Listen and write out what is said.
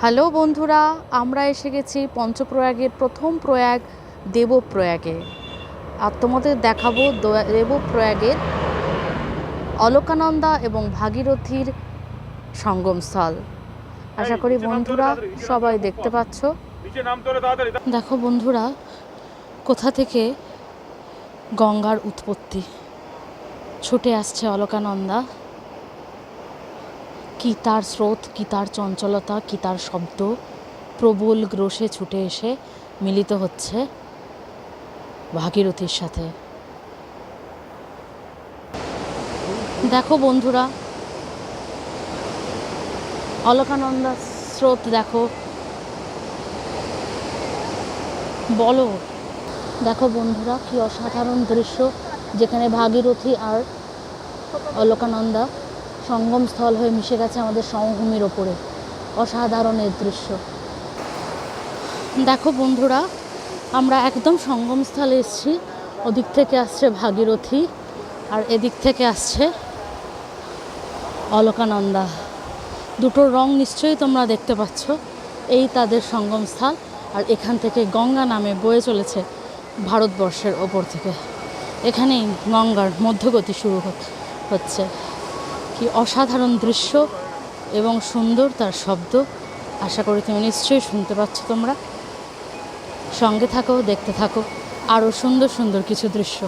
Hello বন্ধুরা, আমরা এসে গেছি পঞ্চপ্রয়াগের প্রথম প্রয়াগ দেবপ্রয়াগে। আর তোমাদের দেখাবো দেবপ্রয়াগের অলকানন্দা এবং ভাগীরথীর সঙ্গমস্থল। আশা করি বন্ধুরা সবাই দেখতে পাচ্ছ। দেখো বন্ধুরা, কোথা থেকে গঙ্গার উৎপত্তি। ছুটে আসছে অলকানন্দা। কি তার স্রোত, কি তার চঞ্চলতা, কি তার শব্দ, প্রবল গ্রোশে ছুটে এসে মিলিত হচ্ছে ভাগীরথীর সাথে। দেখো বন্ধুরা, অলকানন্দা স্রোত দেখো, বলো। দেখো বন্ধুরা, কি অসাধারণ দৃশ্য, যেখানে ভাগীরথী আর অলকানন্দা সঙ্গমস্থল হয়ে মিশে গেছে আমাদের সমভূমির ওপরে। অসাধারণ এই দৃশ্য। দেখো বন্ধুরা, আমরা একদম সঙ্গমস্থলে এসেছি। ওদিক থেকে আসছে ভাগীরথী আর এদিক থেকে আসছে অলকানন্দা। দুটোর রং নিশ্চয়ই তোমরা দেখতে পাচ্ছ। এই তাদের সঙ্গমস্থল। আর এখান থেকে গঙ্গা নামে বয়ে চলেছে ভারতবর্ষের ওপর থেকে। এখানেই গঙ্গার মধ্যগতি শুরু হচ্ছে। কি অসাধারণ দৃশ্য এবং সুন্দর তার শব্দ। আশা করি তুমি নিশ্চয়ই শুনতে পাচ্ছ। তোমরা সঙ্গে থাকো, দেখতে থাকো আরও সুন্দর সুন্দর কিছু দৃশ্য।